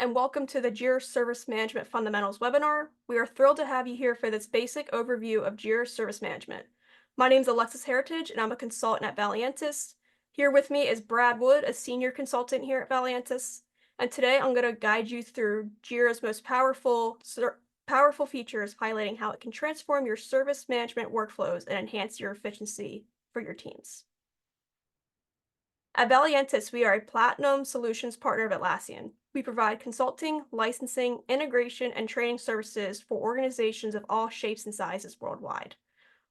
and welcome to the Jira Service Management Fundamentals webinar. We are thrilled to have you here for this basic overview of Jira Service Management. My name is Alexis Heritage, and I'm a consultant at Valiantys. Here with me is Brad Wood, a senior consultant here at Valiantys. And today I'm going to guide you through Jira's most powerful features, highlighting how it can transform your service management workflows and enhance your efficiency for your teams. At Valiantys, we are a Platinum Solutions partner of Atlassian. We provide consulting, licensing, integration, and training services for organizations of all shapes and sizes worldwide.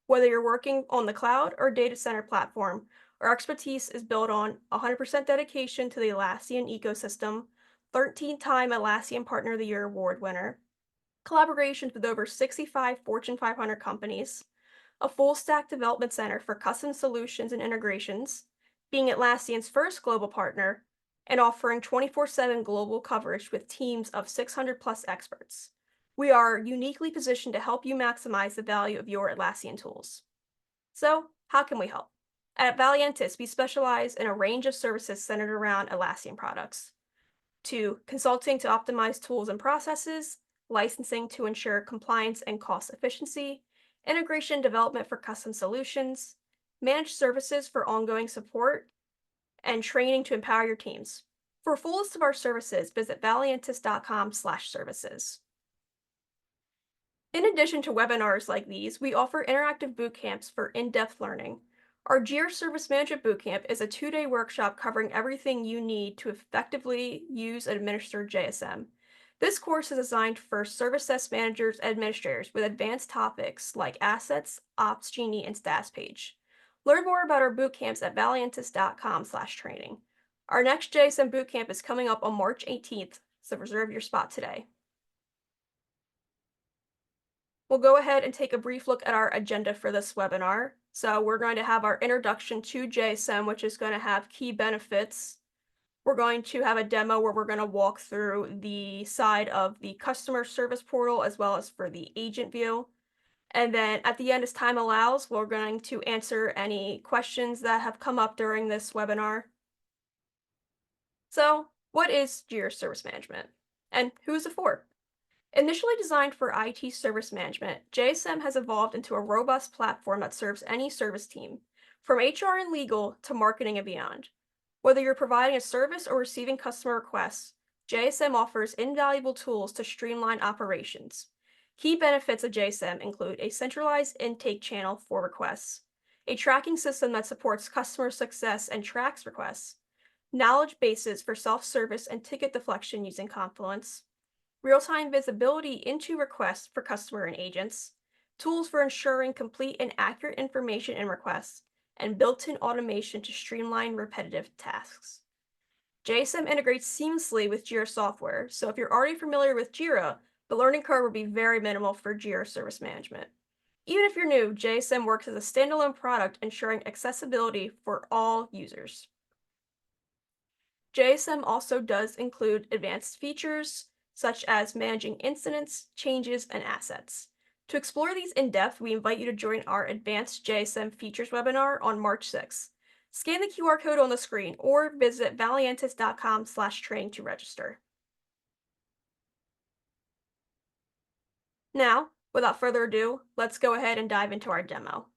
Whether you're working on the cloud or data center platform, our expertise is built on 100% dedication to the Atlassian ecosystem, 13-time Atlassian Partner of the Year award winner, collaborations with over 65 Fortune 500 companies, a full-stack development center for custom solutions and integrations, being Atlassian's first global partner, and offering 24/7 global coverage with teams of 600 plus experts. We are uniquely positioned to help you maximize the value of your Atlassian tools. So, how can we help? At Valiantys, we specialize in a range of services centered around Atlassian products, to consulting to optimize tools and processes, licensing to ensure compliance and cost efficiency, integration development for custom solutions, managed services for ongoing support, and training to empower your teams. For a full list of our services, visit valiantys.com/services. In addition to webinars like these, we offer interactive boot camps for in-depth learning. Our Jira Service Management Bootcamp is a 2-day workshop covering everything you need to effectively use and administer JSM. This course is designed for service desk managers and administrators with advanced topics like assets, Ops Genie, and Status Page. Learn more about our bootcamps at valiantys.com/training. Our next JSM bootcamp is coming up on March 18th, so reserve your spot today. We'll go ahead and take a brief look at our agenda for this webinar. So we're going to have our introduction to JSM, which is going to have key benefits. We're going to have a demo where we're going to walk through the side of the customer service portal as well as for the agent view. And then at the end, as time allows, we're going to answer any questions that have come up during this webinar. So, what is Jira Service Management? And who is it for? Initially designed for IT service management, JSM has evolved into a robust platform that serves any service team, from HR and legal to marketing and beyond. Whether you're providing a service or receiving customer requests, JSM offers invaluable tools to streamline operations. Key benefits of JSM include a centralized intake channel for requests, a tracking system that supports customer success and tracks requests, knowledge bases for self-service and ticket deflection using Confluence, real-time visibility into requests for customer and agents, tools for ensuring complete and accurate information in requests, and built-in automation to streamline repetitive tasks. JSM integrates seamlessly with Jira software, so if you're already familiar with Jira, the learning curve will be very minimal for Jira Service Management. Even if you're new, JSM works as a standalone product, ensuring accessibility for all users. JSM also does include advanced features, such as managing incidents, changes, and assets. To explore these in depth, we invite you to join our Advanced JSM Features webinar on March 6th. Scan the QR code on the screen or visit valiantys.com/training to register. Now, without further ado, let's go ahead and dive into our demo.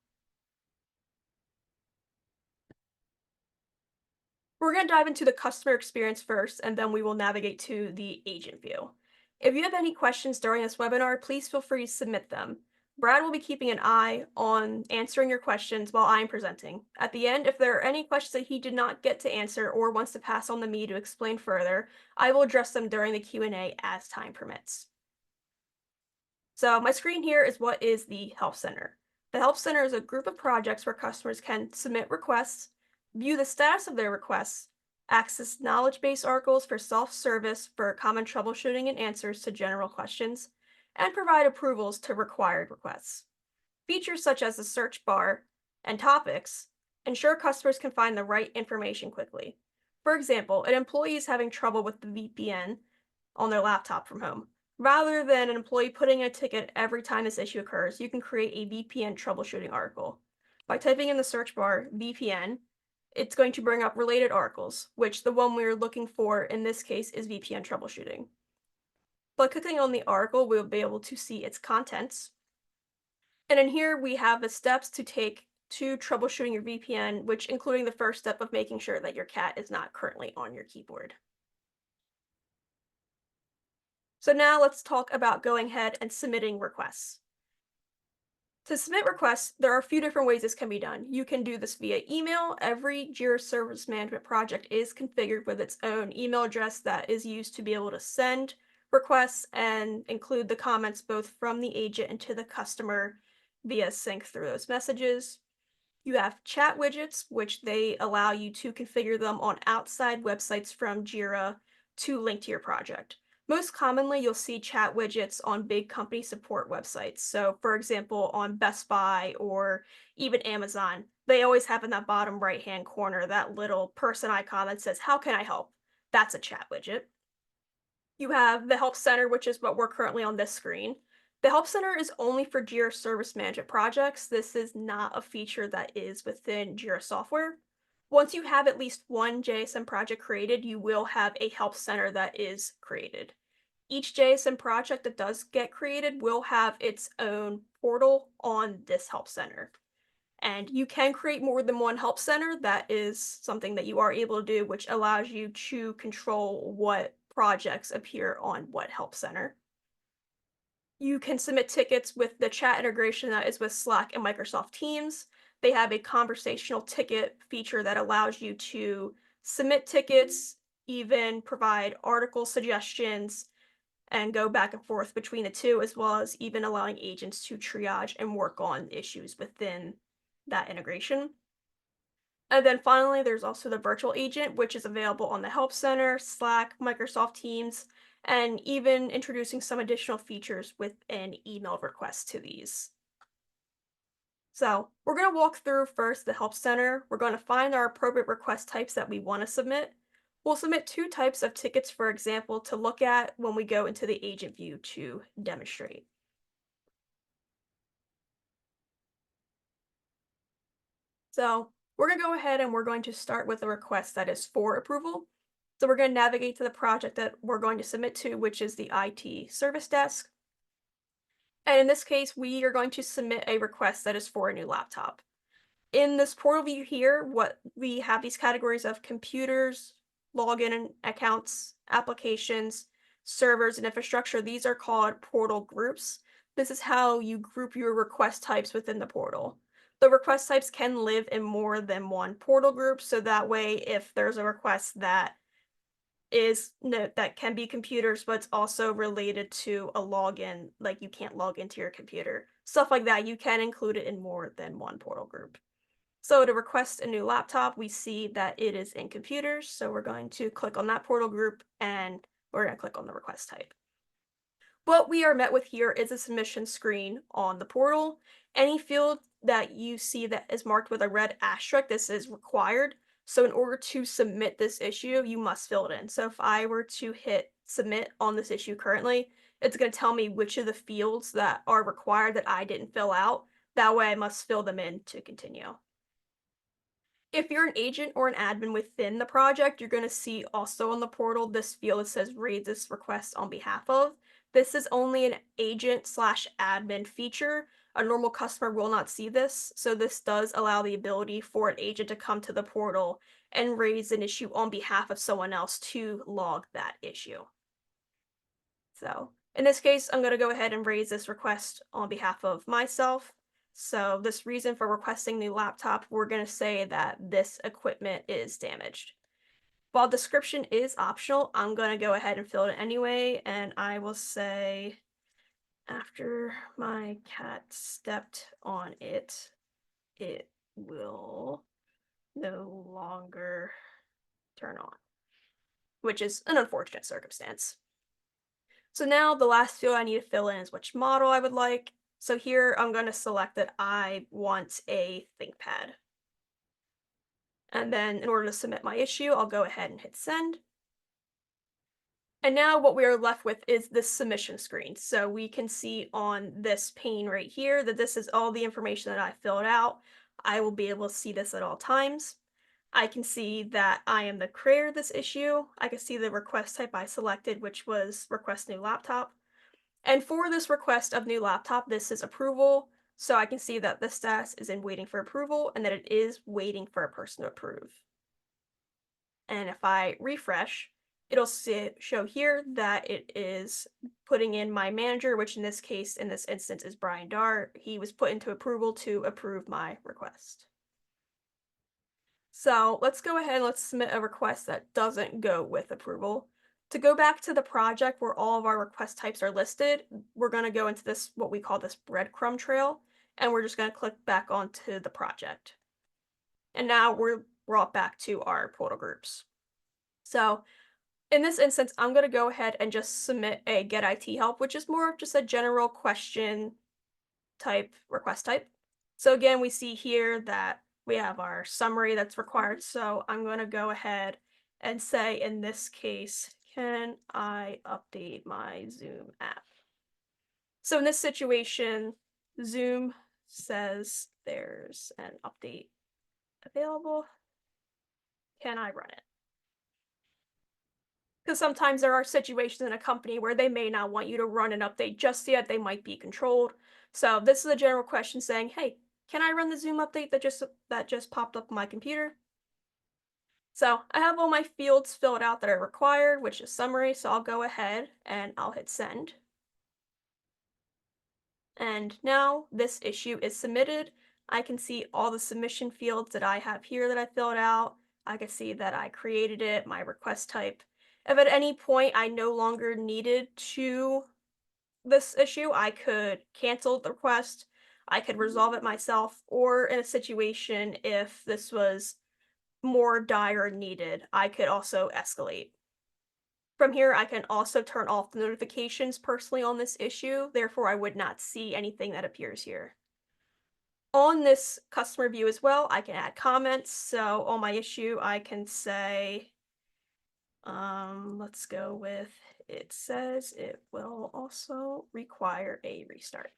We're going to dive into the customer experience first, and then we will navigate to the agent view. If you have any questions during this webinar, please feel free to submit them. Brad will be keeping an eye on answering your questions while I'm presenting. At the end, if there are any questions that he did not get to answer or wants to pass on to me to explain further, I will address them during the Q&A as time permits. So my screen here is what is the Help Center. The Help Center is a group of projects where customers can submit requests, view the status of their requests, access knowledge base articles for self-service for common troubleshooting and answers to general questions, and provide approvals to required requests. Features such as the search bar and topics ensure customers can find the right information quickly. For example, an employee is having trouble with the VPN on their laptop from home. Rather than an employee putting in a ticket every time this issue occurs, you can create a VPN troubleshooting article. By typing in the search bar VPN, it's going to bring up related articles, which the one we're looking for in this case is VPN troubleshooting. By clicking on the article, we'll be able to see its contents. And in here, we have the steps to take to troubleshooting your VPN, which including the first step of making sure that your cat is not currently on your keyboard. So now let's talk about going ahead and submitting requests. To submit requests, there are a few different ways this can be done. You can do this via email. Every Jira Service Management project is configured with its own email address that is used to be able to send requests and include the comments both from the agent and to the customer via sync through those messages. You have chat widgets, which they allow you to configure them on outside websites from Jira to link to your project. Most commonly, you'll see chat widgets on big company support websites. So, for example, on Best Buy or even Amazon, they always have in that bottom right hand corner that little person icon that says, "How can I help?" That's a chat widget. You have the Help Center, which is what we're currently on this screen. The Help Center is only for Jira Service Management projects. This is not a feature that is within Jira software. Once you have at least one JSM project created, you will have a Help Center that is created. Each JSM project that does get created will have its own portal on this Help Center. And you can create more than one help center. That is something that you are able to do, which allows you to control what projects appear on what help center. You can submit tickets with the chat integration that is with Slack and Microsoft Teams. They have a conversational ticket feature that allows you to submit tickets, even provide article suggestions, and go back and forth between the two, as well as even allowing agents to triage and work on issues within that integration. And then finally, there's also the virtual agent, which is available on the Help Center, Slack, Microsoft Teams, and even introducing some additional features within email requests to these. So we're going to walk through first the Help Center. We're going to find our appropriate request types that we want to submit. We'll submit two types of tickets, for example, to look at when we go into the agent view to demonstrate. So we're going to go ahead and we're going to start with a request that is for approval. So we're going to navigate to the project that we're going to submit to, which is the IT service desk. And in this case, we are going to submit a request that is for a new laptop. In this portal view here, what we have these categories of computers, login and accounts, applications, servers, and infrastructure. These are called portal groups. This is how you group your request types within the portal. The request types can live in more than one portal group, so that way if there's a request that is no, that can be computers, but it's also related to a login, like you can't log into your computer. Stuff like that, you can include it in more than one portal group. So to request a new laptop, we see that it is in computers. So we're going to click on that portal group and we're going to click on the request type. What we are met with here is a submission screen on the portal. Any field that you see that is marked with a red asterisk, this is required. So in order to submit this issue, you must fill it in. So if I were to hit submit on this issue currently, it's going to tell me which of the fields that are required that I didn't fill out. That way I must fill them in to continue. If you're an agent or an admin within the project, you're going to see also on the portal this field that says raise this request on behalf of. This is only an agent slash admin feature. A normal customer will not see this, so this does allow the ability for an agent to come to the portal and raise an issue on behalf of someone else to log that issue. So in this case, I'm going to go ahead and raise this request on behalf of myself. So this reason for requesting new laptop, we're going to say that this equipment is damaged. While description is optional, I'm going to go ahead and fill it anyway, and I will say, after my cat stepped on it, it will no longer turn on, which is an unfortunate circumstance. So now the last field I need to fill in is which model I would like. So here I'm going to select that I want a ThinkPad. And then in order to submit my issue, I'll go ahead and hit send. And now what we are left with is this submission screen. So we can see on this pane right here that this is all the information that I filled out. I will be able to see this at all times. I can see that I am the creator of this issue. I can see the request type I selected, which was request new laptop. And for this request of new laptop, this is approval. So I can see that the status is in waiting for approval and that it is waiting for a person to approve. And if I refresh, it'll show here that it is putting in my manager, which in this case, in this instance, is Brian Dar. He was put into approval to approve my request. So let's go ahead and let's submit a request that doesn't go with approval. To go back to the project where all of our request types are listed, we're going to go into this, what we call this breadcrumb trail, and we're just going to click back onto the project. And now we're brought back to our portal groups. So in this instance, I'm going to go ahead and just submit a get IT help, which is more of just a general question type request type. So again, we see here that we have our summary that's required. So I'm going to go ahead and say, in this case, can I update my Zoom app? So in this situation, Zoom says there's an update available. Can I run it? Because sometimes there are situations in a company where they may not want you to run an update just yet. They might be controlled. So this is a general question saying, hey, can I run the Zoom update that just popped up on my computer? So I have all my fields filled out that are required, which is summary. So I'll go ahead and I'll hit send. And now this issue is submitted. I can see all the submission fields that I have here that I filled out. I can see that I created it, my request type. If at any point I no longer needed to this issue, I could cancel the request, I could resolve it myself, or in a situation if this was more dire needed, I could also escalate. From here, I can also turn off the notifications personally on this issue, therefore I would not see anything that appears here. On this customer view as well, I can add comments. So on my issue, I can say, let's go with, it says it will also require a restart.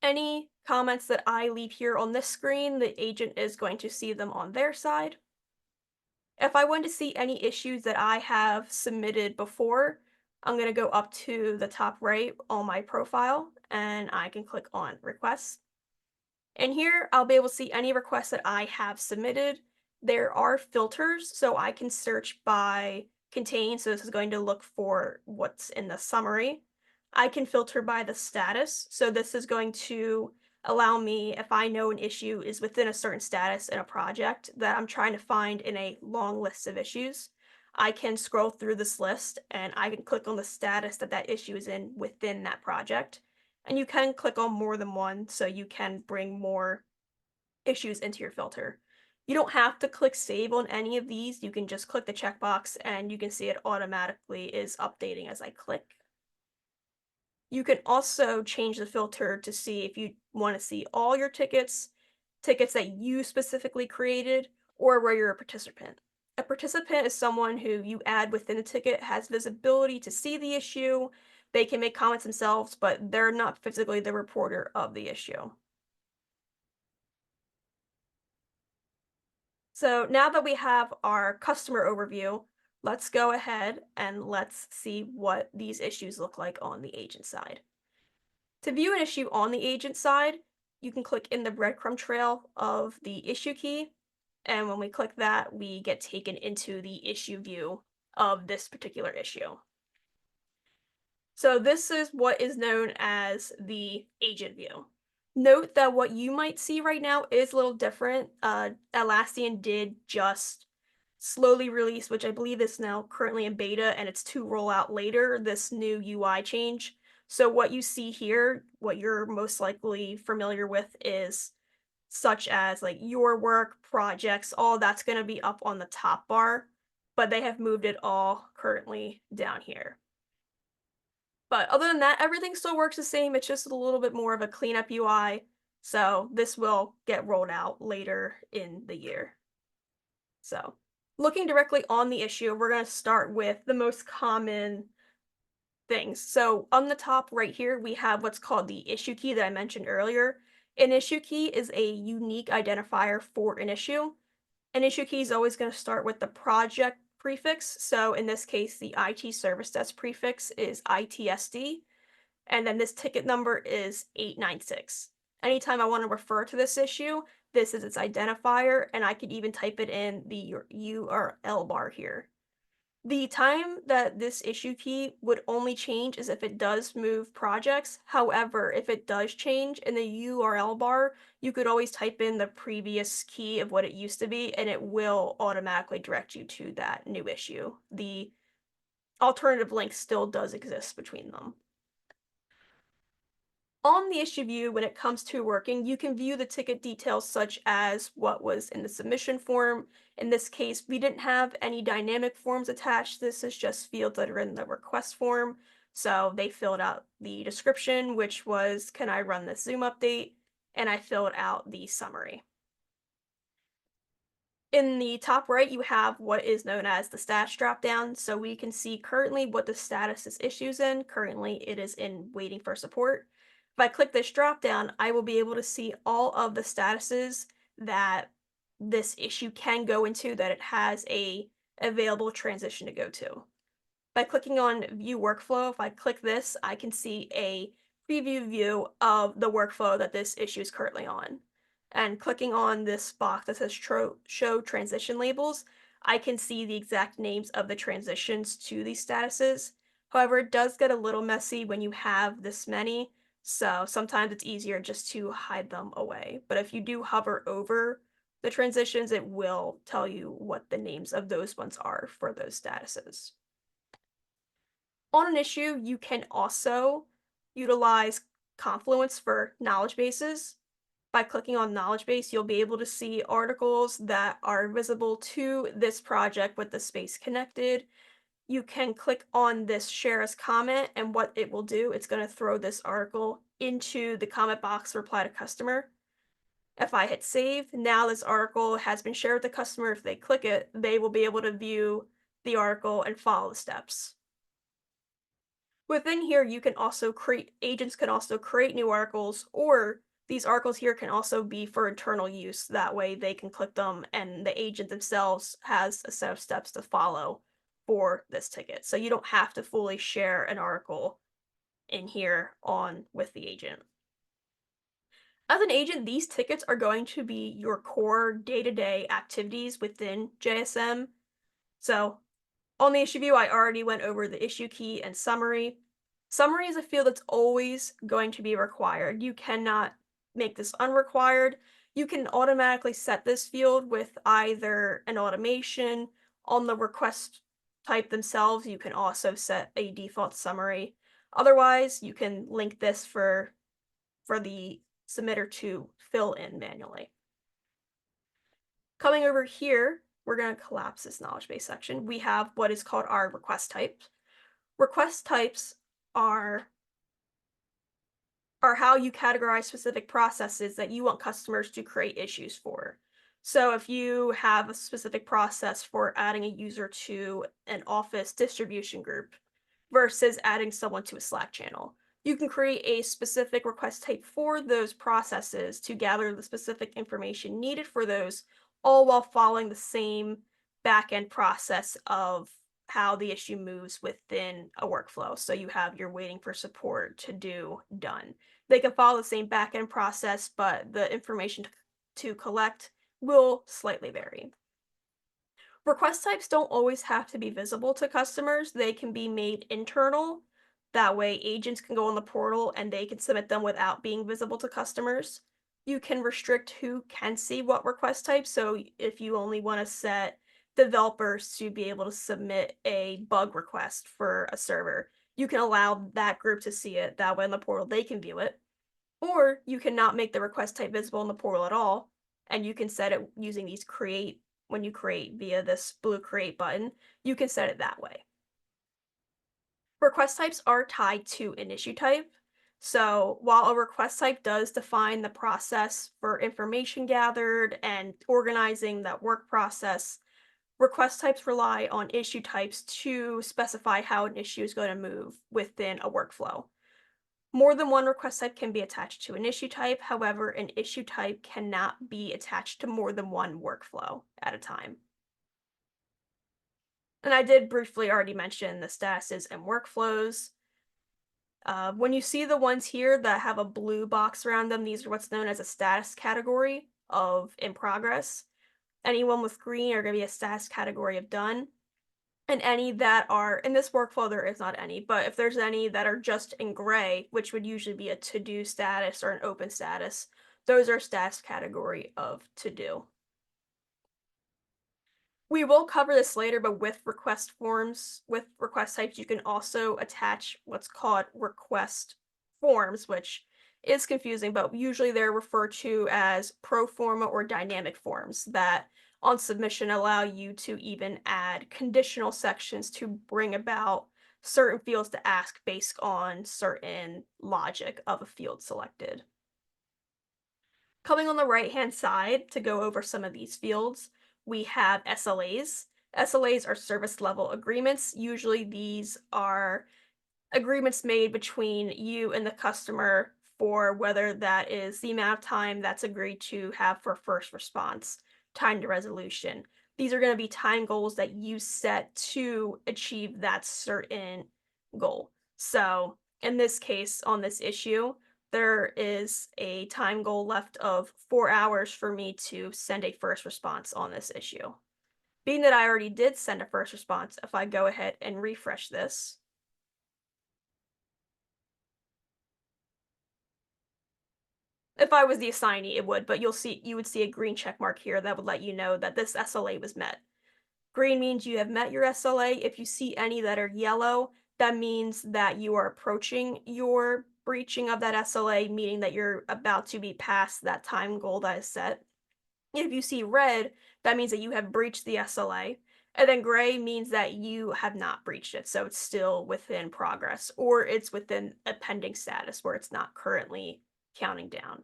Any comments that I leave here on this screen, the agent is going to see them on their side. If I want to see any issues that I have submitted before, I'm going to go up to the top right on my profile and I can click on requests. And here I'll be able to see any requests that I have submitted. There are filters, so I can search by contain. So this is going to look for what's in the summary. I can filter by the status. So this is going to allow me, if I know an issue is within a certain status in a project that I'm trying to find in a long list of issues, I can scroll through this list and I can click on the status that that issue is in within that project. And you can click on more than one, so you can bring more issues into your filter. You don't have to click save on any of these. You can just click the checkbox and you can see it automatically is updating as I click. You can also change the filter to see if you want to see all your tickets, tickets that you specifically created, or where you're a participant. A participant is someone who you add within the ticket, has visibility to see the issue. They can make comments themselves, but they're not physically the reporter of the issue. So now that we have our customer overview, let's go ahead and let's see what these issues look like on the agent side. To view an issue on the agent side, you can click in the breadcrumb trail of the issue key. And when we click that, we get taken into the issue view of this particular issue. So this is what is known as the agent view. Note that what you might see right now is a little different. Atlassian did just slowly release, which I believe is now currently in beta, and it's to roll out later, this new UI change. So what you see here, what you're most likely familiar with is such as like your work, projects, all that's going to be up on the top bar, but they have moved it all currently down here. But other than that, everything still works the same. It's just a little bit more of a cleanup UI. So this will get rolled out later in the year. So looking directly on the issue, we're going to start with the most common things. So on the top right here, we have what's called the issue key that I mentioned earlier. An issue key is a unique identifier for an issue. An issue key is always going to start with the project prefix. So in this case, the IT service desk prefix is ITSD, and then this ticket number is 896. Anytime I want to refer to this issue, this is its identifier, and I could even type it in the URL bar here. The time that this issue key would only change is if it does move projects. However, if it does change in the URL bar, you could always type in the previous key of what it used to be, and it will automatically direct you to that new issue. The alternative link still does exist between them. On the issue view, when it comes to working, you can view the ticket details such as what was in the submission form. In this case, we didn't have any dynamic forms attached. This is just fields that are in the request form. So they filled out the description, which was, can I run this Zoom update? And I filled out the summary. In the top right, you have what is known as the status dropdown. So we can see currently what the status this issue's in. Currently, it is in waiting for support. If I click this dropdown, I will be able to see all of the statuses that this issue can go into, that it has a available transition to go to. By clicking on View Workflow, if I click this, I can see a preview view of the workflow that this issue is currently on. And clicking on this box that says Show Transition Labels, I can see the exact names of the transitions to these statuses. However, it does get a little messy when you have this many, so sometimes it's easier just to hide them away. But if you do hover over the transitions, it will tell you what the names of those ones are for those statuses. On an issue, you can also utilize Confluence for knowledge bases. By clicking on knowledge base, you'll be able to see articles that are visible to this project with the space connected. You can click on this share as comment, and what it will do, it's going to throw this article into the comment box reply to customer. If I hit save, now this article has been shared with the customer. If they click it, they will be able to view the article and follow the steps. Within here, you can also agents can also create new articles, or these articles here can also be for internal use. That way they can click them and the agent themselves has a set of steps to follow for this ticket. So you don't have to fully share an article in here on with the agent. As an agent, these tickets are going to be your core day-to-day activities within JSM. So on the issue view, I already went over the issue key and summary. Summary is a field that's always going to be required. You cannot make this unrequired. You can automatically set this field with either an automation on the request type themselves. You can also set a default summary. Otherwise, you can link this for the submitter to fill in manually. Coming over here, we're going to collapse this knowledge base section. We have what is called our request types. Request types are how you categorize specific processes that you want customers to create issues for. So if you have a specific process for adding a user to an Office distribution group versus adding someone to a Slack channel, you can create a specific request type for those processes to gather the specific information needed for those, all while following the same backend process of how the issue moves within a workflow. So you have your waiting for support, to do, done. They can follow the same backend process, but the information to collect will slightly vary. Request types don't always have to be visible to customers. They can be made internal. That way agents can go on the portal and they can submit them without being visible to customers. You can restrict who can see what request type. So if you only want to set developers to be able to submit a bug request for a server, you can allow that group to see it. That way in the portal they can view it. Or you cannot make the request type visible in the portal at all, and you can set it using these create, when you create via this blue create button, you can set it that way. Request types are tied to an issue type. So while a request type does define the process for information gathered and organizing that work process, request types rely on issue types to specify how an issue is going to move within a workflow. More than one request type can be attached to an issue type. However, an issue type cannot be attached to more than one workflow at a time. And I did briefly already mention the statuses and workflows. When you see the ones here that have a blue box around them, these are what's known as a status category of in progress. Anyone with green are going to be a status category of done. And any that are in this workflow, there is not any, but if there's any that are just in gray, which would usually be a to-do status or an open status, those are status category of to-do. We will cover this later, but with request forms, with request types, you can also attach what's called request forms, which is confusing, but usually they're referred to as pro forma or dynamic forms that on submission allow you to even add conditional sections to bring about certain fields to ask based on certain logic of a field selected. Coming on the right-hand side to go over some of these fields, we have SLAs. SLAs are service level agreements. Usually these are agreements made between you and the customer for whether that is the amount of time that's agreed to have for first response, time to resolution. These are going to be time goals that you set to achieve that certain goal. So, in this case, on this issue, there is a time goal left of 4 hours for me to send a first response on this issue. Being that I already did send a first response, if I go ahead and refresh this, if I was the assignee, it would, but you would see a green check mark here that would let you know that this SLA was met. Green means you have met your SLA. If you see any that are yellow, that means that you are approaching your breaching of that SLA, meaning that you're about to be past that time goal that is set. If you see red, that means that you have breached the SLA. And then gray means that you have not breached it, so it's still within progress, or it's within a pending status where it's not currently counting down.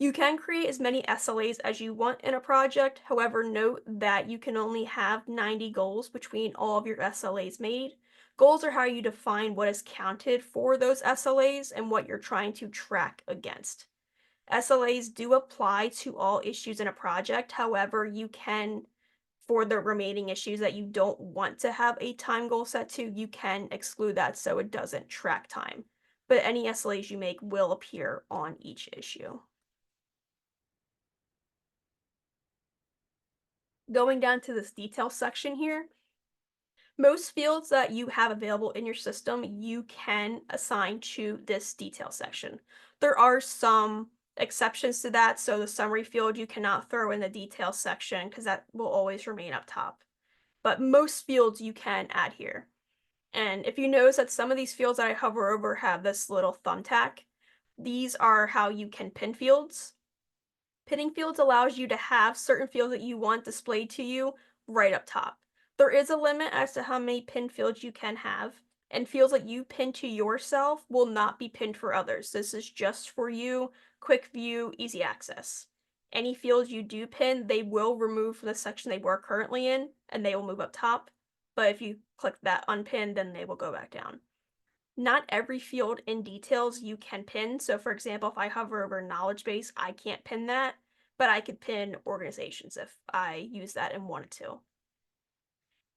You can create as many SLAs as you want in a project. However, note that you can only have 90 goals between all of your SLAs made. Goals are how you define what is counted for those SLAs and what you're trying to track against. SLAs do apply to all issues in a project. However, you can, for the remaining issues that you don't want to have a time goal set to, you can exclude that so it doesn't track time. But any SLAs you make will appear on each issue. Going down to this detail section here, most fields that you have available in your system, you can assign to this detail section. There are some exceptions to that, so the summary field you cannot throw in the detail section because that will always remain up top. But most fields you can add here. And if you notice that some of these fields that I hover over have this little thumbtack, these are how you can pin fields. Pinning fields allows you to have certain fields that you want displayed to you right up top. There is a limit as to how many pin fields you can have, and fields that you pin to yourself will not be pinned for others. This is just for you, quick view, easy access. Any fields you do pin, they will remove from the section they were currently in, and they will move up top. But if you click that unpin, then they will go back down. Not every field in details you can pin. So for example, if I hover over knowledge base, I can't pin that, but I could pin organizations if I use that and wanted to.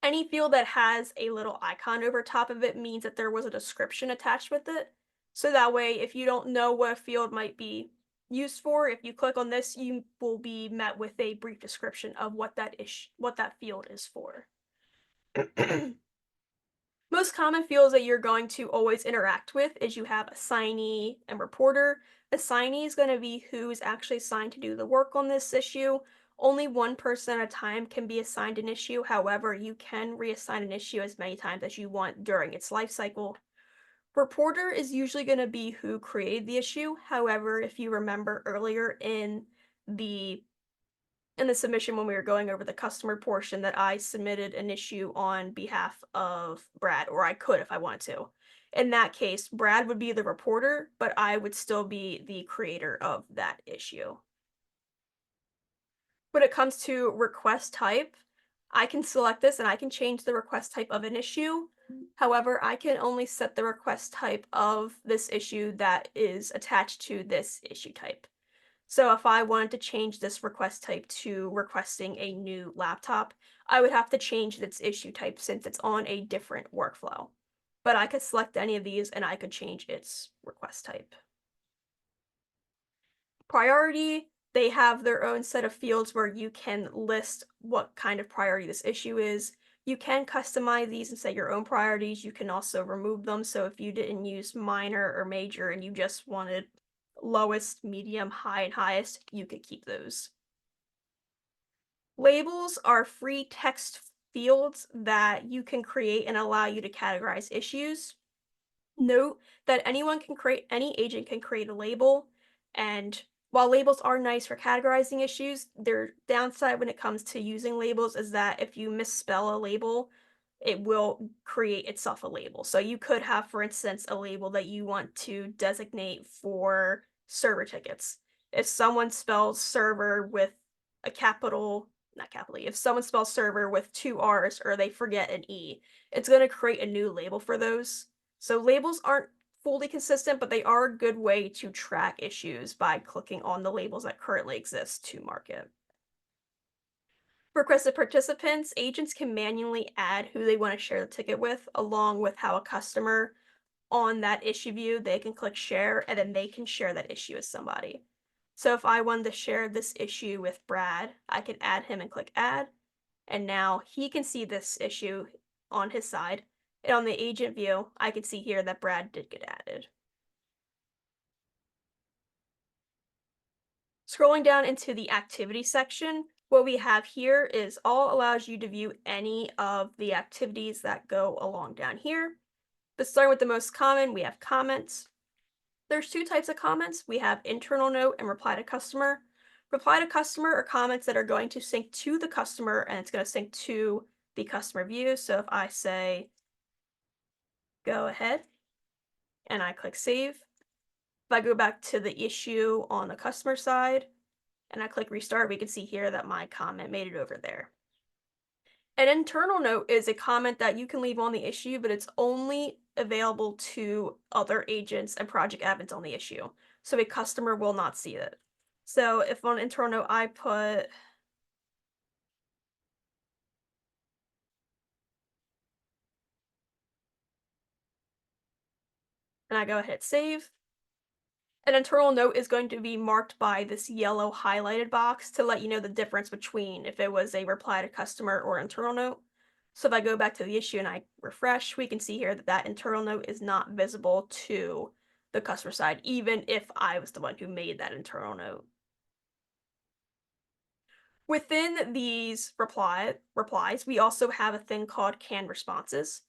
Any field that has a little icon over top of it means that there was a description attached with it. So that way, if you don't know what a field might be used for, if you click on this, you will be met with a brief description of what that field is for. Most common fields that you're going to always interact with is you have assignee and reporter. Assignee is going to be who is actually assigned to do the work on this issue. Only one person at a time can be assigned an issue. However, you can reassign an issue as many times as you want during its life cycle. Reporter is usually going to be who created the issue. However, if you remember earlier the in the submission when we were going over the customer portion that I submitted an issue on behalf of Brad, or I could if I wanted to. In that case, Brad would be the reporter, but I would still be the creator of that issue. When it comes to request type, I can select this and I can change the request type of an issue. However, I can only set the request type of this issue that is attached to this issue type. So if I wanted to change this request type to requesting a new laptop, I would have to change its issue type since it's on a different workflow. But I could select any of these and I could change its request type. Priority, they have their own set of fields where you can list what kind of priority this issue is. You can customize these and set your own priorities. You can also remove them. So if you didn't use minor or major and you just wanted lowest, medium, high, and highest, you could keep those. Labels are free text fields that you can create and allow you to categorize issues. Note that any agent can create a label, and while labels are nice for categorizing issues, their downside when it comes to using labels is that if you misspell a label, it will create itself a label. So you could have, for instance, a label that you want to designate for server tickets. If someone spells server with a capital, not capital E, if someone spells server with two R's or they forget an E, it's going to create a new label for those. So labels aren't fully consistent, but they are a good way to track issues by clicking on the labels that currently exist to market. For requested participants, agents can manually add who they want to share the ticket with, along with how a customer on that issue view, they can click share and then they can share that issue with somebody. So if I wanted to share this issue with Brad, I can add him and click add, and now he can see this issue on his side. And on the agent view, I can see here that Brad did get added. Scrolling down into the activity section, what we have here is all allows you to view any of the activities that go along down here. But starting with the most common, we have comments. There's two types of comments. We have internal note and reply to customer. Reply to customer are comments that are going to sync to the customer and it's going to sync to the customer view. So if I say go ahead and I click save, if I go back to the issue on the customer side and I click restart, we can see here that my comment made it over there. An internal note is a comment that you can leave on the issue, but it's only available to other agents and project admins on the issue. So a customer will not see it. So if on internal note I put, and I go ahead and save, an internal note is going to be marked by this yellow highlighted box to let you know the difference between if it was a reply to customer or internal note. So if I go back to the issue and I refresh, we can see here that that internal note is not visible to the customer side, even if I was the one who made that internal note. Within these replies, we also have a thing called canned responses.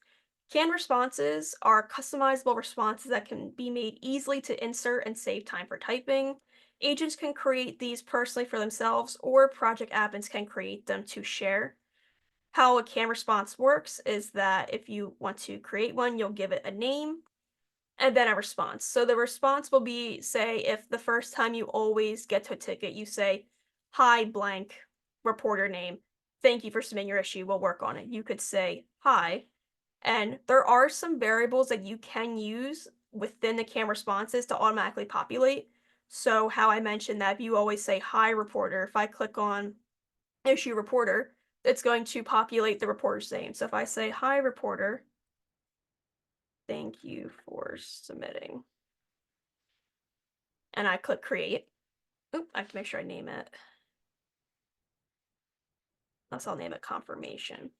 Canned responses are customizable responses that can be made easily to insert and save time for typing. Agents can create these personally for themselves, or project admins can create them to share. How a canned response works is that if you want to create one, you'll give it a name and then a response. So the response will be, say, if the first time you always get to a ticket, you say, "Hi, blank, reporter name. Thank you for submitting your issue. We'll work on it." You could say, "Hi." And there are some variables that you can use within the canned responses to automatically populate. So how I mentioned that if you always say, "Hi, reporter," if I click on issue reporter, it's going to populate the reporter's name. So if I say, "Hi, reporter, thank you for submitting," and I click create. Oop, I have to make sure I name it. Unless I'll name it confirmation.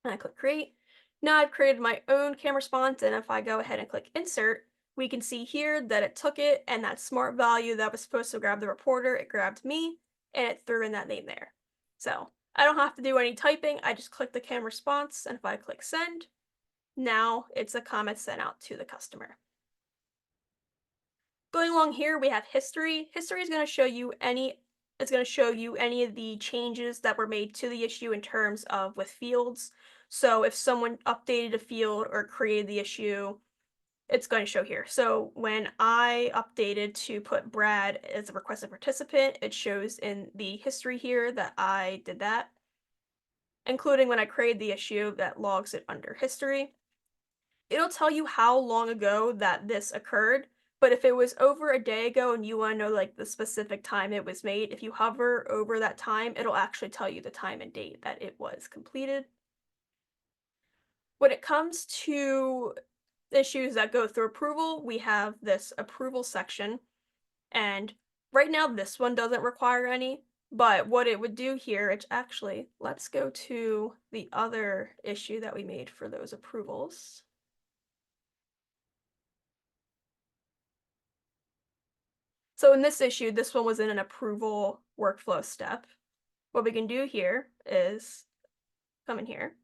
And I click create. Now I've created my own canned response, and if I go ahead and click insert, we can see here that it took it and that smart value that was supposed to grab the reporter, it grabbed me and it threw in that name there. So I don't have to do any typing. I just click the canned response, and if I click send, now it's a comment sent out to the customer. Going along here, we have history. History is going to show you any of the changes that were made to the issue in terms of with fields. So if someone updated a field or created the issue, it's going to show here. So when I updated to put Brad as a requested participant, it shows in the history here that I did that, including when I created the issue that logs it under history. It'll tell you how long ago that this occurred, but if it was over a day ago and you wanna know, like, the specific time it was made, if you hover over that time, it'll actually tell you the time and date that it was completed. When it comes to issues that go through approval, we have this approval section, and right now this one doesn't require any, but what it would do here, it's actually, let's go to the other issue that we made for those approvals. So in this issue, this one was in an approval workflow step. What we can do here is come in here,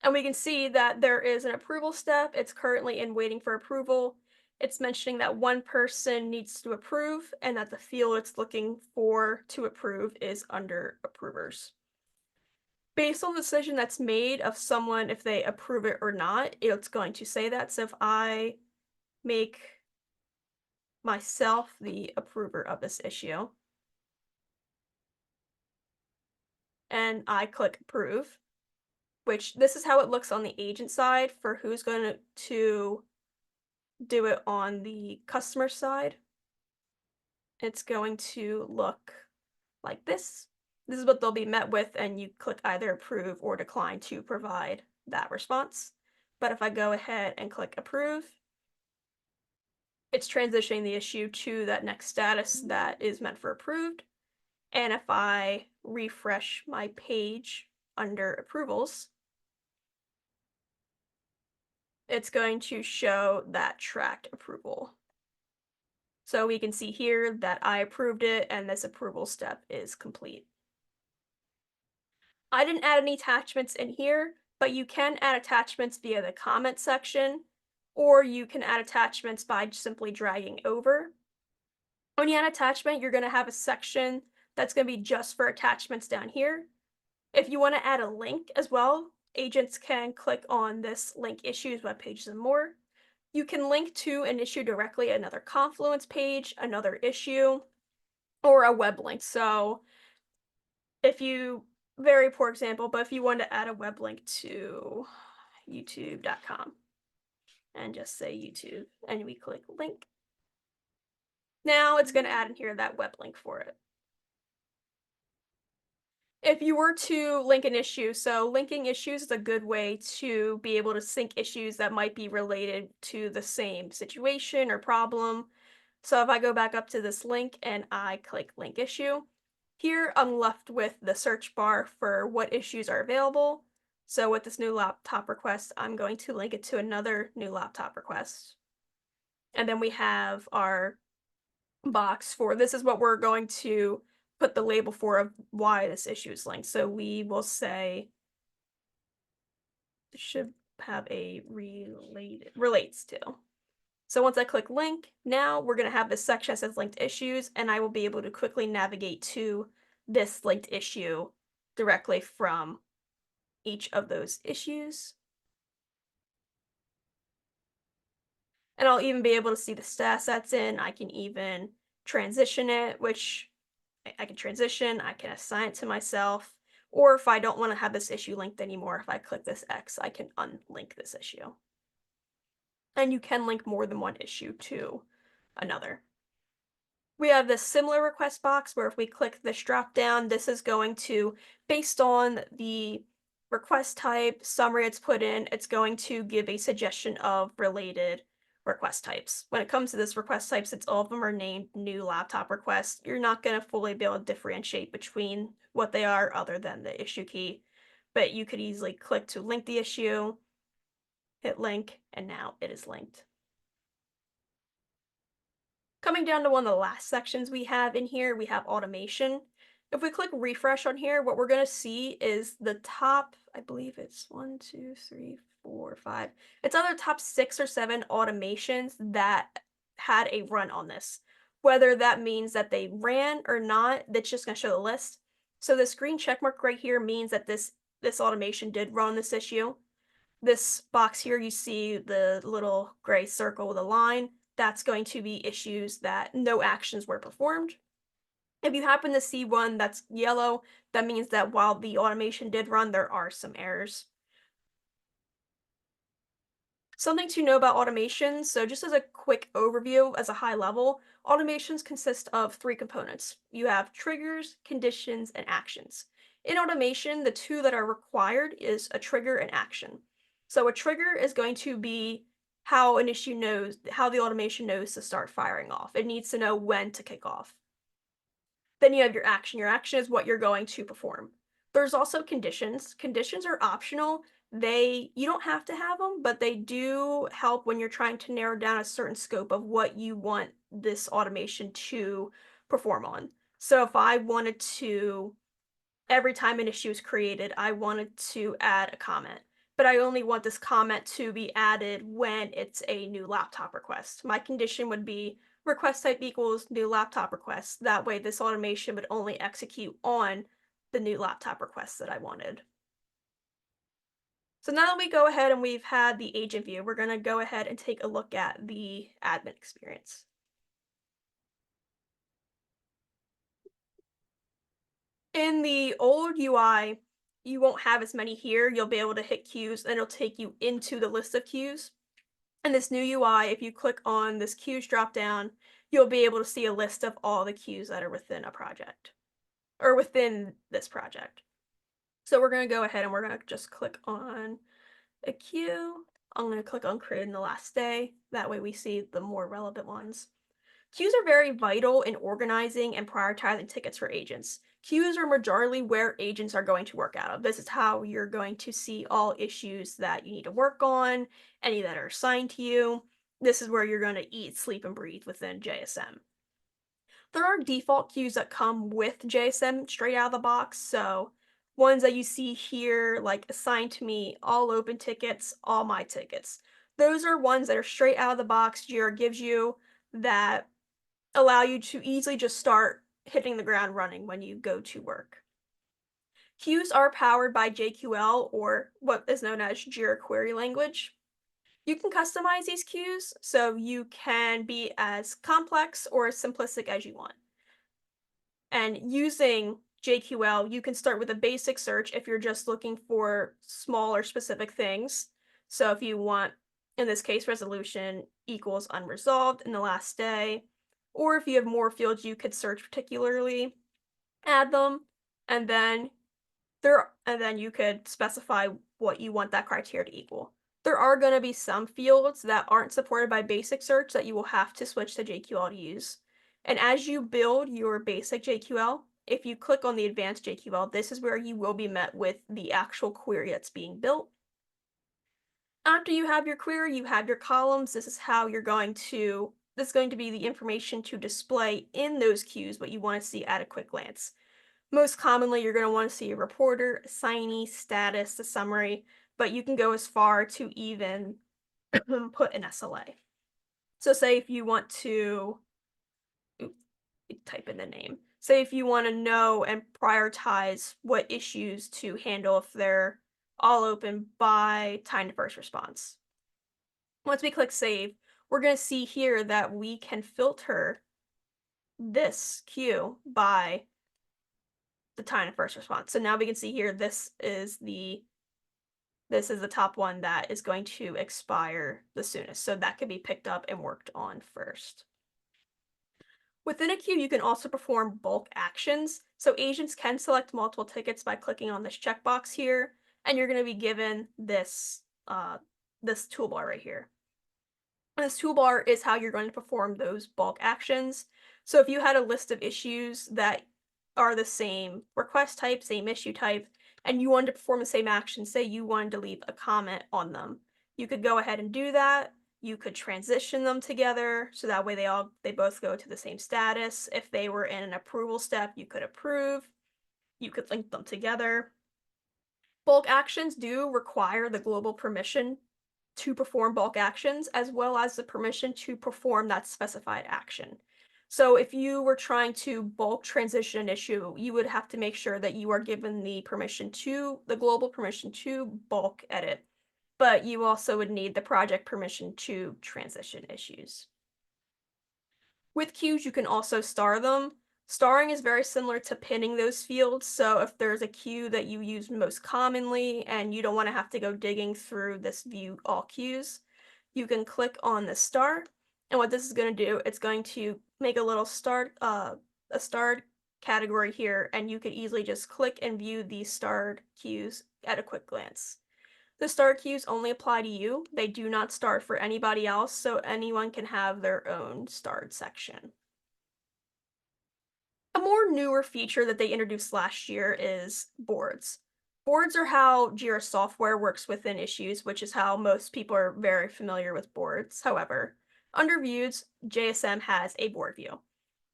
and we can see that there is an approval step. It's currently in waiting for approval. It's mentioning that one person needs to approve and that the field it's looking for to approve is under approvers. Based on the decision that's made of someone, if they approve it or not, it's going to say that. So if I make myself the approver of this issue and I click approve, which this is how it looks on the agent side for who's going to do it on the customer side. It's going to look like this. This is what they'll be met with, and you click either approve or decline to provide that response. But if I go ahead and click approve, it's transitioning the issue to that next status that is meant for approved. And if I refresh my page under approvals, it's going to show that tracked approval. So we can see here that I approved it and this approval step is complete. I didn't add any attachments in here, but you can add attachments via the comment section, or you can add attachments by simply dragging over. When you add attachment, you're going to have a section that's going to be just for attachments down here. If you want to add a link as well, agents can click on this link issues, web pages, and more. You can link to an issue directly, another Confluence page, another issue, or a web link. So if you, very poor example, but if you want to add a web link to youtube.com and just say YouTube and we click link, now it's going to add in here that web link for it. If you were to link an issue, so linking issues is a good way to be able to sync issues that might be related to the same situation or problem. So if I go back up to this link and I click link issue, here I'm left with the search bar for what issues are available. So with this new laptop request, I'm going to link it to another new laptop request. And then we have our box for this is what we're going to put the label for of why this issue is linked. So we will say it should have a relates to. So once I click link, now we're going to have this section that says linked issues, and I will be able to quickly navigate to this linked issue directly from each of those issues. And I'll even be able to see the stats that's in. I can even transition it, which I can transition, I can assign it to myself, or if I don't want to have this issue linked anymore, if I click this X, I can unlink this issue. And you can link more than one issue to another. We have this similar request box where if we click this drop down, this is going to, based on the request type, summary it's put in, it's going to give a suggestion of related request types. When it comes to this request type, since all of them are named new laptop requests, you're not going to fully be able to differentiate between what they are other than the issue key. But you could easily click to link the issue, hit link, and now it is linked. Coming down to one of the last sections we have in here, we have automation. If we click refresh on here, what we're going to see is the top, I believe it's 1, 2, 3, 4, 5. It's either top 6 or 7 automations that had a run on this. Whether that means that they ran or not, that's just going to show the list. So this green check mark right here means that this automation did run on this issue. This box here, you see the little gray circle with a line. That's going to be issues that no actions were performed. If you happen to see one that's yellow, that means that while the automation did run, there are some errors. Something to know about automation. So just as a quick overview, as a high level, automations consist of three components. You have triggers, conditions, and actions. In automation, the two that are required is a trigger and action. So a trigger is going to be how an issue knows, how the automation knows to start firing off. It needs to know when to kick off. Then you have your action. Your action is what you're going to perform. There's also conditions. Conditions are optional. You don't have to have them, but they do help when you're trying to narrow down a certain scope of what you want this automation to perform on. So if I wanted to every time an issue is created, I wanted to add a comment, but I only want this comment to be added when it's a new laptop request. My condition would be request type equals new laptop request. That way, this automation would only execute on the new laptop request that I wanted. So now that we go ahead and we've had the agent view, we're going to go ahead and take a look at the admin experience. In the old UI, you won't have as many here. You'll be able to hit queues and it'll take you into the list of queues. In this new UI, if you click on this queues drop down, you'll be able to see a list of all the queues that are within a project or within this project. So we're going to go ahead and we're going to just click on a queue. I'm going to click on create in the last day. That way we see the more relevant ones. Queues are very vital in organizing and prioritizing tickets for agents. Queues are majorly where agents are going to work out of. This is how you're going to see all issues that you need to work on, any that are assigned to you. This is where you're going to eat, sleep, and breathe within JSM. There are default queues that come with JSM straight out of the box, so ones that you see here, like assigned to me, all open tickets, all my tickets. Those are ones that are straight out of the box. Jira gives you that allow you to easily just start hitting the ground running when you go to work. Queues are powered by JQL, or what is known as Jira Query Language. You can customize these queues, so you can be as complex or as simplistic as you want. And using JQL, you can start with a basic search if you're just looking for small or specific things. So if you want, in this case, resolution equals unresolved in the last day, or if you have more fields you could search particularly, add them, and then you could specify what you want that criteria to equal. There are going to be some fields that aren't supported by basic search that you will have to switch to JQL to use. And as you build your basic JQL, if you click on the advanced JQL, this is where you will be met with the actual query that's being built. After you have your query, you have your columns. This is going to be the information to display in those queues what you want to see at a quick glance. Most commonly, you're going to want to see a reporter, assignee, status, a summary, but you can go as far to even put an SLA. So say if you want to type in the name. Say if you want to know and prioritize what issues to handle if they're all open by time to first response. Once we click save, we're going to see here that we can filter this queue by the time to first response. So now we can see here this is the top one that is going to expire the soonest. So that could be picked up and worked on first. Within a queue, you can also perform bulk actions. So agents can select multiple tickets by clicking on this checkbox here, and you're going to be given this toolbar right here. This toolbar is how you're going to perform those bulk actions. So if you had a list of issues that are the same request type, same issue type, and you wanted to perform the same action, say you wanted to leave a comment on them, you could go ahead and do that. You could transition them together so that way they both go to the same status. If they were in an approval step, you could approve. You could link them together. Bulk actions do require the global permission to perform bulk actions, as well as the permission to perform that specified action. So if you were trying to bulk transition an issue, you would have to make sure that you are given the global permission to bulk edit, but you also would need the project permission to transition issues. With queues, you can also star them. Starring is very similar to pinning those fields, so if there's a queue that you use most commonly and you don't want to have to go digging through this view all queues, you can click on the star, and what this is going to do, it's going to make a little a starred category here, and you could easily just click and view these starred queues at a quick glance. The star queues only apply to you. They do not start for anybody else, so anyone can have their own starred section. A more newer feature that they introduced last year is boards. Boards are how Jira software works within issues, which is how most people are very familiar with boards. However, under views, JSM has a board view.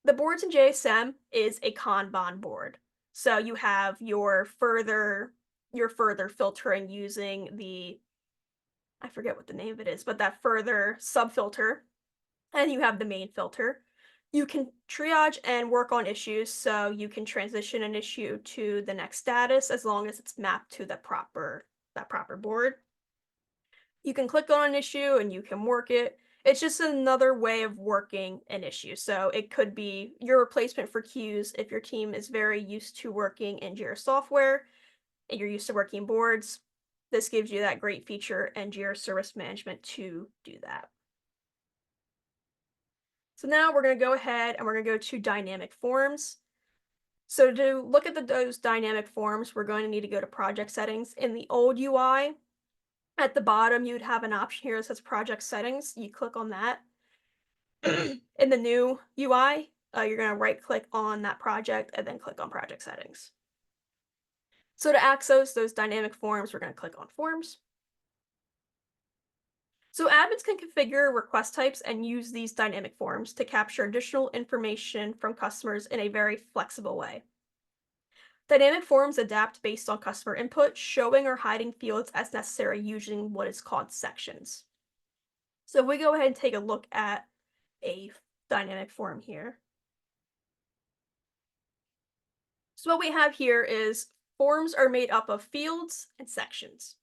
The boards in JSM is a Kanban board. So you have your further filtering using the, I forget what the name of it is, but that further subfilter, and you have the main filter. You can triage and work on issues, so you can transition an issue to the next status as long as it's mapped to that proper board. You can click on an issue and you can work it. It's just another way of working an issue. So it could be your replacement for queues if your team is very used to working in Jira software and you're used to working boards. This gives you that great feature in Jira Service Management to do that. So now we're going to go ahead and we're going to go to dynamic forms. So to look at those dynamic forms, we're going to need to go to project settings. In the old UI, at the bottom, you'd have an option here that says project settings. You click on that. In the new UI, you're going to right click on that project and then click on project settings. So to access those dynamic forms, we're going to click on forms. So admins can configure request types and use these dynamic forms to capture additional information from customers in a very flexible way. Dynamic forms adapt based on customer input, showing or hiding fields as necessary using what is called sections. So if we go ahead and take a look at a dynamic form here. So what we have here is forms are made up of fields and sections.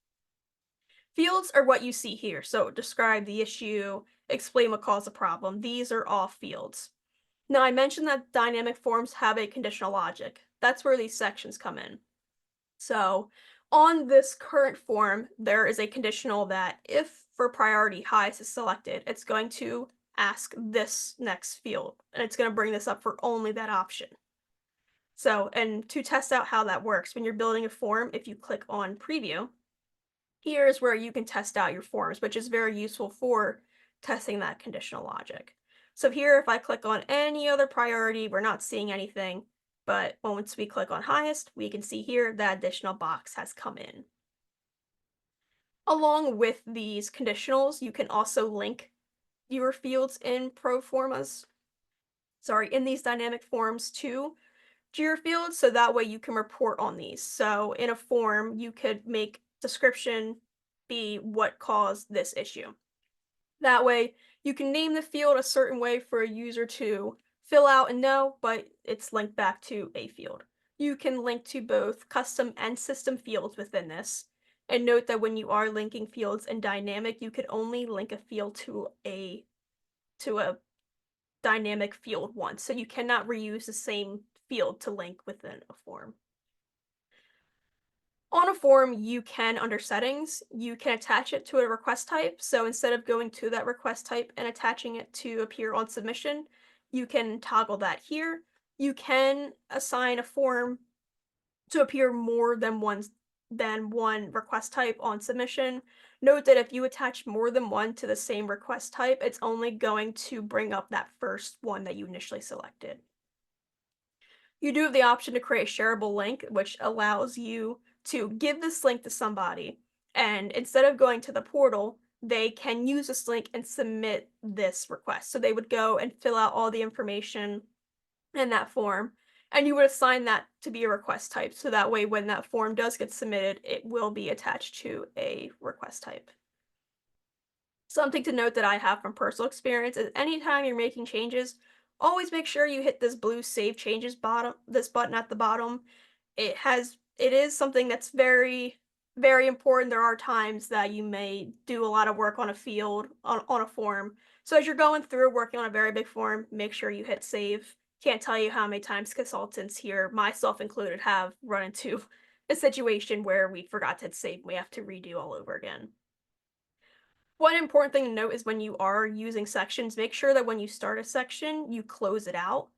Fields are what you see here. So describe the issue, explain what caused the problem. These are all fields. Now I mentioned that dynamic forms have a conditional logic. That's where these sections come in. So on this current form, there is a conditional that if for priority highest is selected, it's going to ask this next field, and it's going to bring this up for only that option. So, and to test out how that works, when you're building a form, if you click on preview, here's where you can test out your forms, which is very useful for testing that conditional logic. So here, if I click on any other priority, we're not seeing anything, but once we click on highest, we can see here that additional box has come in. Along with these conditionals, you can also link your fields in in these dynamic forms to Jira fields, so that way you can report on these. So in a form, you could make description be what caused this issue. That way, you can name the field a certain way for a user to fill out and know, but it's linked back to a field. You can link to both custom and system fields within this. And note that when you are linking fields in dynamic, you could only link a field to a dynamic field once. So you cannot reuse the same field to link within a form. On a form, you can, under settings, you can attach it to a request type. So instead of going to that request type and attaching it to appear on submission, you can toggle that here. You can assign a form to appear more than one request type on submission. Note that if you attach more than one to the same request type, it's only going to bring up that first one that you initially selected. You do have the option to create a shareable link, which allows you to give this link to somebody, and instead of going to the portal, they can use this link and submit this request. So they would go and fill out all the information in that form, and you would assign that to be a request type. So that way, when that form does get submitted, it will be attached to a request type. Something to note that I have from personal experience is anytime you're making changes, always make sure you hit this blue Save Changes button at the bottom. It is something that's very, very important. There are times that you may do a lot of work on a field, on a form. So as you're going through working on a very big form, make sure you hit save. Can't tell you how many times consultants here, myself included, have run into a situation where we forgot to hit save and we have to redo all over again. One important thing to note is when you are using sections, make sure that when you start a section, you close it out.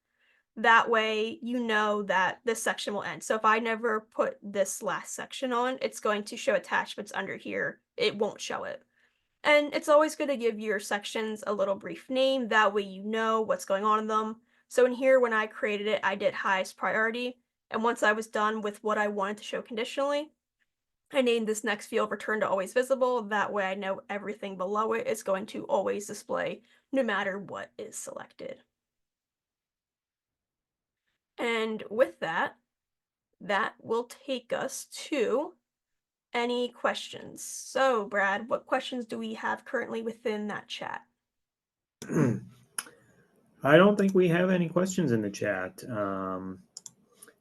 That way, you know that this section will end. So if I never put this last section on, it's going to show attachments under here. It won't show it. And it's always good to give your sections a little brief name. That way you know what's going on in them. So in here, when I created it, I did highest priority. And once I was done with what I wanted to show conditionally, I named this next field return to always visible. That way I know everything below it is going to always display no matter what is selected. And with that, that will take us to any questions. So, Brad, what questions do we have currently within that chat? I don't think we have any questions in the chat.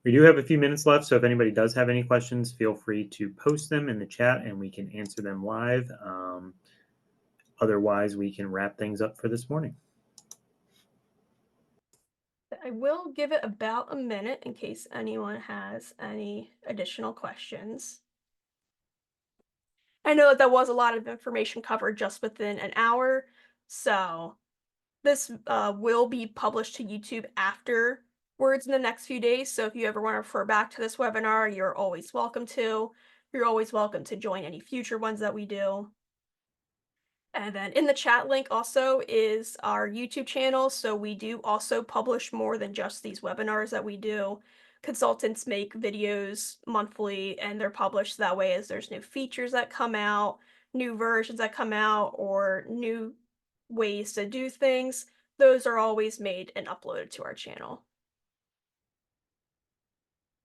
We do have a few minutes left, so if anybody does have any questions, feel free to post them in the chat and we can answer them live. Otherwise, we can wrap things up for this morning. I will give it about a minute in case anyone has any additional questions. I know that was a lot of information covered just within an hour, so this will be published to YouTube afterwards in the next few days. So if you ever want to refer back to this webinar, you're always welcome to. You're always welcome to join any future ones that we do. And then in the chat link also is our YouTube channel. So we do also publish more than just these webinars that we do. Consultants make videos monthly and they're published that way as there's new features that come out, new versions that come out, or new ways to do things. Those are always made and uploaded to our channel.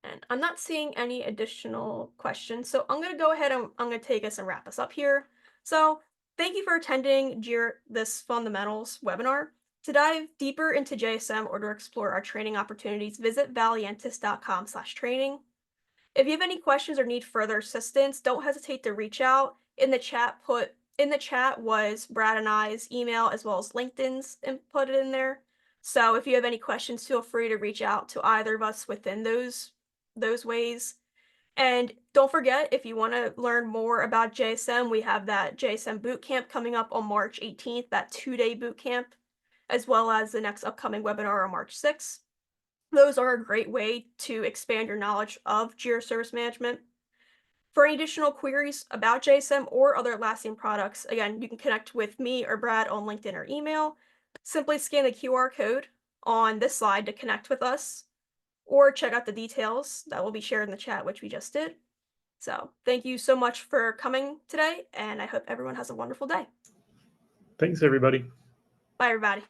And I'm not seeing any additional questions, so I'm going to go ahead and I'm going to take us and wrap us up here. So thank you for attending this fundamentals webinar. To dive deeper into JSM or to explore our training opportunities, visit valiantys.com/training. If you have any questions or need further assistance, don't hesitate to reach out. In the chat was Brad and I's email as well as LinkedIn's input in there. So if you have any questions, feel free to reach out to either of us within those ways. And don't forget, if you want to learn more about JSM, we have that JSM bootcamp coming up on March 18th, that 2-day bootcamp, as well as the next upcoming webinar on March 6th. Those are a great way to expand your knowledge of Jira Service Management. For any additional queries about JSM or other Atlassian products, again, you can connect with me or Brad on LinkedIn or email. Simply scan the QR code on this slide to connect with us, or check out the details that will be shared in the chat, which we just did. So thank you so much for coming today, and I hope everyone has a wonderful day. Thanks, everybody. Bye, everybody.